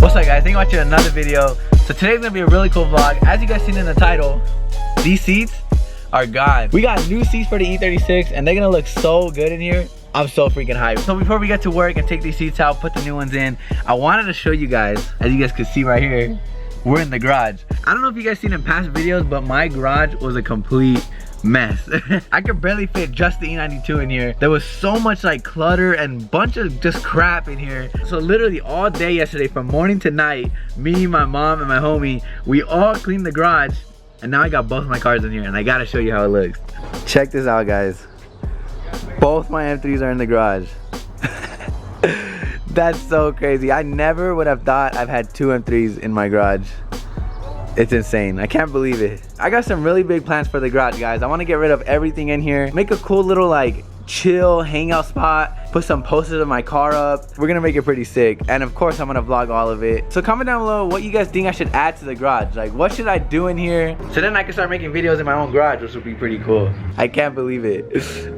What's up guys, thank you for watching another video. So today's gonna be a really cool vlog. As you guys seen in the title, these seats are gone. We got new seats for the E36 and they're gonna look so good in here. I'm so freaking hyped. So before we get to work and take these seats out, put the new ones in, I wanted to show you guys, as you guys can see right here, we're in the garage. I don't know if you guys seen in past videos, but my garage was a complete mess. I could barely fit just the E92 in here. There was so much like clutter and bunch of just crap in here. So literally all day yesterday, from morning to night, me, my mom, and my homie, we all cleaned the garage. And now I got both my cars in here and I gotta show you how it looks. Check this out guys. Both my M3s are in the garage. That's so crazy. I never would have thought I've had two M3s in my garage. It's insane. I can't believe it. I got some really big plans for the garage, guys. I want to get rid of everything in here. Make a cool little like chill hangout spot. Put some posters of my car up. We're gonna make it pretty sick. And of course, I'm gonna vlog all of it. So comment down below what you guys think I should add to the garage. Like, what should I do in here? So then I can start making videos in my own garage, which would be pretty cool. I can't believe it.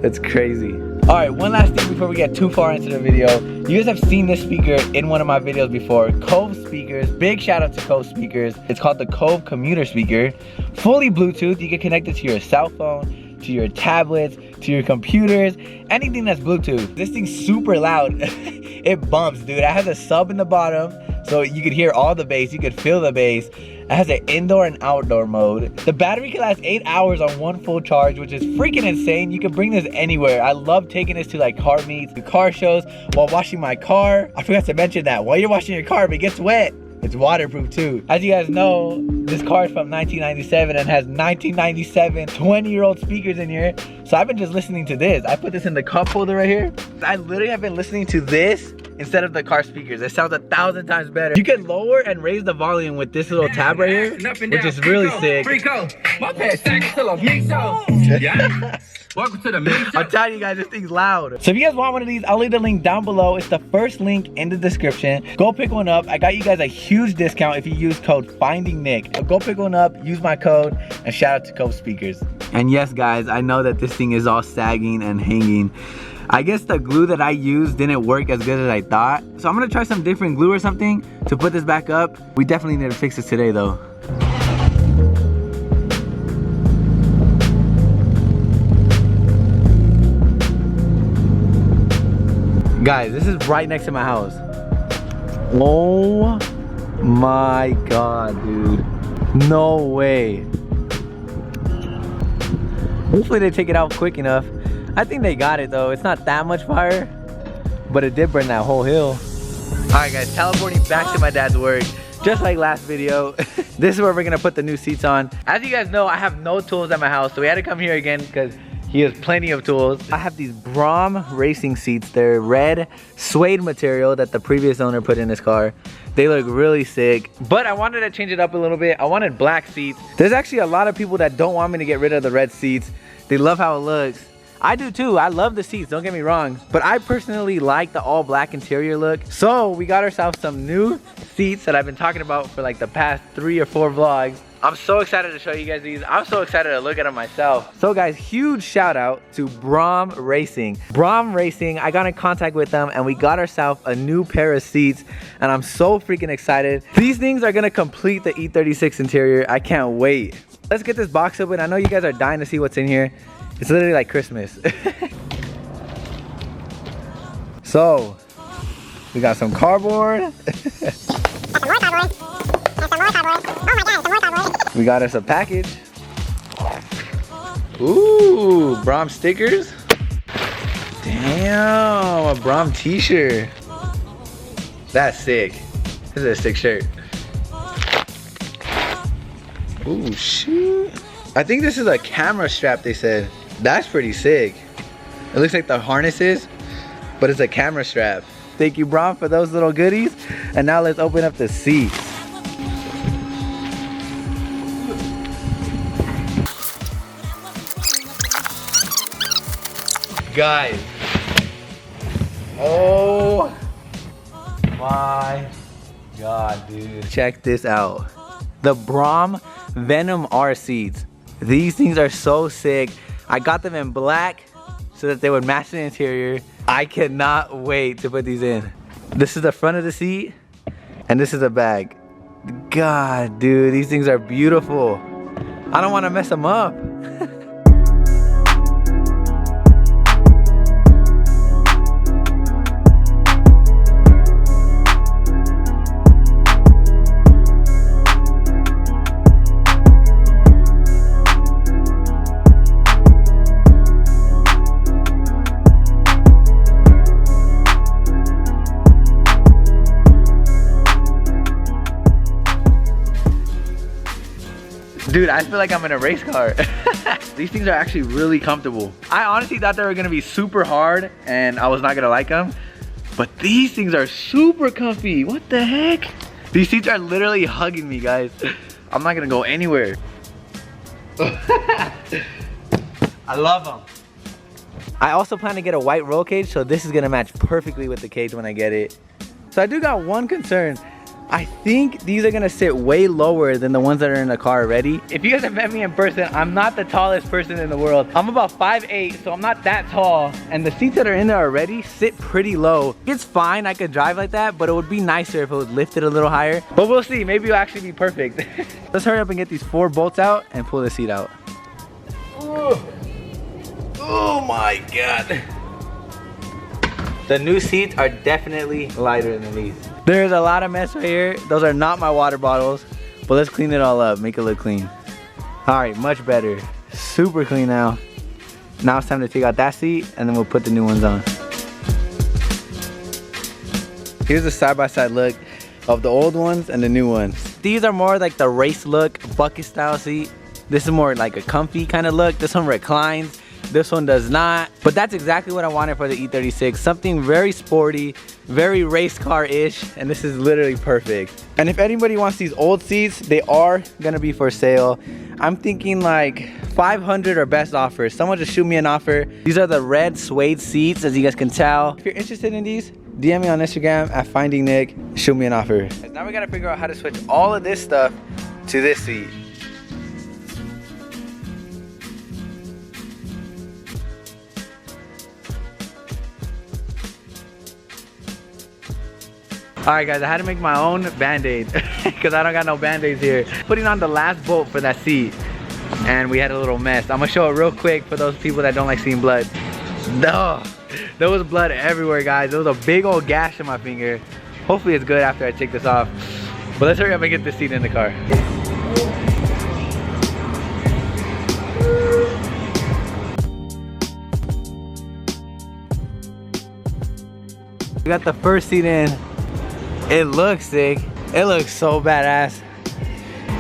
That's crazy. All right, one last thing before we get too far into the video. You guys have seen this speaker in one of my videos before. Cove speakers. Big shout out to Cove speakers. It's called the Cove commuter speaker. Fully Bluetooth. You can connect it to your cell phone, to your tablets, to your computers, anything that's Bluetooth. This thing's super loud. It bumps, dude. It has a sub in the bottom, so you could hear all the bass. You could feel the bass. It has an indoor and outdoor mode. The battery can last 8 hours on one full charge, which is freaking insane. You can bring this anywhere. I love taking this to like car meets, to car shows, while washing my car. I forgot to mention that while you're washing your car, if it gets wet, it's waterproof too. As you guys know, this car is from 1997 and has 1997 20-year-old speakers in here. So I've been just listening to this. I put this in the cup holder right here. I literally have been listening to this instead of the car speakers. It sounds 1,000 times better. You can lower and raise the volume with this little tab right here, which is really sick. My pants till I'm yeah. Welcome to the main show. I'm telling you guys, this thing's loud. So if you guys want one of these, I'll leave the link down below. It's the first link in the description. Go pick one up. I got you guys a huge discount if you use code FindingNick. So go pick one up, use my code, and shout out to Cove speakers. And yes guys, I know that this thing is all sagging and hanging. I guess the glue that I used didn't work as good as I thought. So I'm gonna try some different glue or something to put this back up. We definitely need to fix this today though. Guys, this is right next to my house. Oh my god, dude. No way. Hopefully they take it out quick enough. I think they got it though. It's not that much fire, but it did burn that whole hill. Alright guys, teleporting back to my dad's work. Just like last video, this is where we're gonna put the new seats on. As you guys know, I have no tools at my house, so we had to come here again because he has plenty of tools. I have these Brom racing seats. They're red suede material that the previous owner put in his car. They look really sick, but I wanted to change it up a little bit. I wanted black seats. There's actually a lot of people that don't want me to get rid of the red seats. They love how it looks. I do too. I love the seats, don't get me wrong, but I personally like the all black interior look. So we got ourselves some new seats that I've been talking about for like the past 3 or 4 vlogs. I'm so excited to show you guys these. I'm so excited to look at them myself. So guys, huge shout out to Brom Racing. Brom Racing, I got in contact with them and we got ourselves a new pair of seats and I'm so freaking excited. These things are gonna complete the E36 interior. I can't wait. Let's get this box open. I know you guys are dying to see what's in here. It's literally like Christmas. So, we got some cardboard. We got us a package. Ooh, Brom stickers. Damn, a Brom t-shirt. That's sick. This is a sick shirt. Ooh, shoot. I think this is a camera strap, they said. That's pretty sick. It looks like the harnesses, but it's a camera strap. Thank you, Brom, for those little goodies. And now let's open up the seats. Guys, oh my god, dude. Check this out. The Brom Venom R seats. These things are so sick. I got them in black so that they would match the interior. I cannot wait to put these in. This is the front of the seat. And this is a bag. God, dude, these things are beautiful. I don't want to mess them up. Dude, I feel like I'm in a race car. These things are actually really comfortable. I honestly thought they were gonna be super hard and I was not gonna like them. But these things are super comfy. What the heck? These seats are literally hugging me, guys. I'm not gonna go anywhere. I love them. I also plan to get a white roll cage, so this is gonna match perfectly with the cage when I get it. So I do got one concern. I think these are gonna sit way lower than the ones that are in the car already. If you guys have met me in person, I'm not the tallest person in the world. I'm about 5'8", so I'm not that tall. And the seats that are in there already sit pretty low. It's fine, I could drive like that, but it would be nicer if it was lifted a little higher. But we'll see, maybe it'll actually be perfect. Let's hurry up and get these 4 bolts out and pull the seat out. Ooh. Oh my God. The new seats are definitely lighter than these. There's a lot of mess right here. Those are not my water bottles, but let's clean it all up, make it look clean. All right, much better. Super clean now. Now it's time to take out that seat and then we'll put the new ones on. Here's the side-by-side look of the old ones and the new ones. These are more like the race look, bucket style seat. This is more like a comfy kind of look. This one reclines. This one does not, but that's exactly what I wanted for the E36. Something very sporty, very race car-ish, and this is literally perfect. And if anybody wants these old seats, they are gonna be for sale. I'm thinking like 500 or best offers. Someone just shoot me an offer. These are the red suede seats, as you guys can tell. If you're interested in these, DM me on Instagram at FindingNick, shoot me an offer. Now we gotta figure out how to switch all of this stuff to this seat. Alright guys, I had to make my own band-aid because I don't got no band-aids here. Putting on the last bolt for that seat and we had a little mess. I'm gonna show it real quick for those people that don't like seeing blood. No, there was blood everywhere, guys. There was a big old gash in my finger. Hopefully it's good after I take this off. But let's hurry up and get this seat in the car. We got the first seat in. It looks sick. It looks so badass.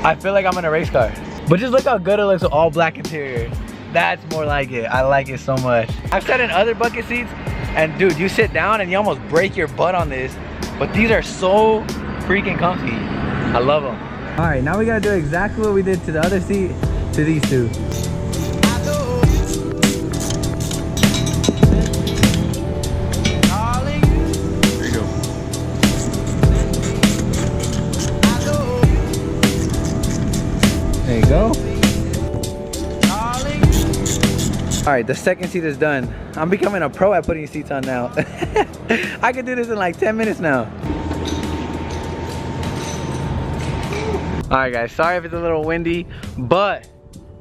I feel like I'm in a race car. But just look how good it looks with all black interior. That's more like it. I like it so much. I've sat in other bucket seats and dude, you sit down and you almost break your butt on this. But these are so freaking comfy. I love them. All right, now we gotta do exactly what we did to the other seat to these two. There you go. All right, the second seat is done. I'm becoming a pro at putting seats on now. I could do this in like 10 minutes now. All right guys, sorry if it's a little windy, but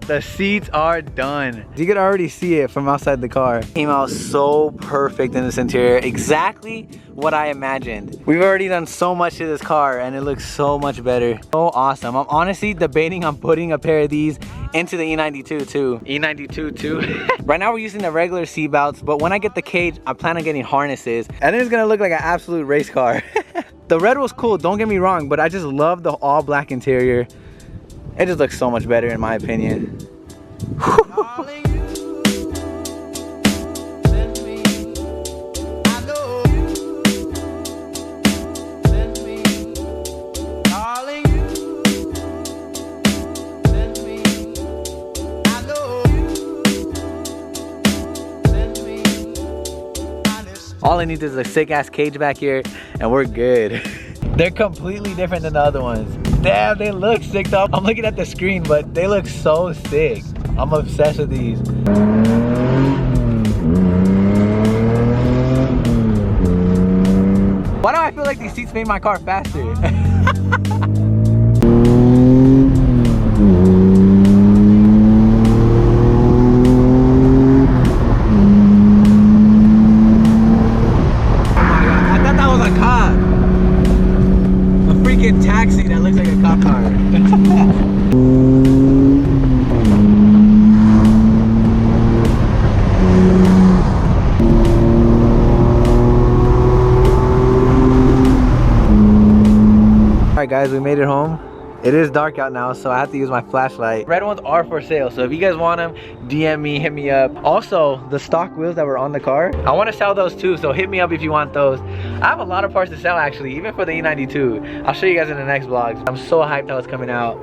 the seats are done. You could already see it from outside the car. Came out so perfect in this interior, exactly what I imagined. We've already done so much to this car and it looks so much better. So awesome. I'm honestly debating on putting a pair of these into the E92 too. E92 too. Right now we're using the regular seat belts, but when I get the cage, I plan on getting harnesses. And then it's gonna look like an absolute race car. The red was cool, don't get me wrong, but I just love the all black interior. It just looks so much better in my opinion. All I need is a sick ass cage back here and we're good. They're completely different than the other ones. Damn, they look sick though. I'm looking at the screen, but they look so sick. I'm obsessed with these. Why do I I feel like these seats made my car faster. Taxi that looks like a cop car. Alright guys, we made it home. It is dark out now, so I have to use my flashlight. Red ones are for sale, so if you guys want them, DM me, hit me up. Also, the stock wheels that were on the car, I want to sell those too, so hit me up if you want those. I have a lot of parts to sell actually, even for the E92. I'll show you guys in the next vlog. I'm so hyped how it's coming out.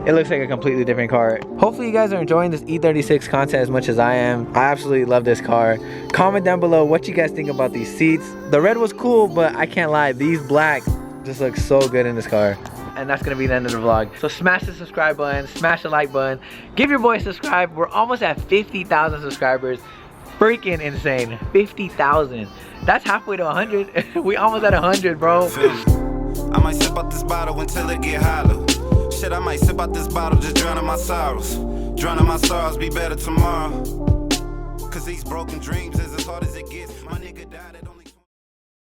It looks like a completely different car. Hopefully you guys are enjoying this E36 content as much as I am. I absolutely love this car. Comment down below what you guys think about these seats. The red was cool, but I can't lie, these black just look so good in this car. And that's gonna be the end of the vlog. So smash the subscribe button, smash the like button, give your boy a subscribe. We're almost at 50,000 subscribers. Freaking insane, 50,000. That's halfway to 100. We almost at 100, bro. I might sip out this bottle until it get hollow. Shit, I might sip out this bottle, just drowning my sorrows. Drowning my sorrows, be better tomorrow. Cause these broken dreams is as hard as it gets. My nigga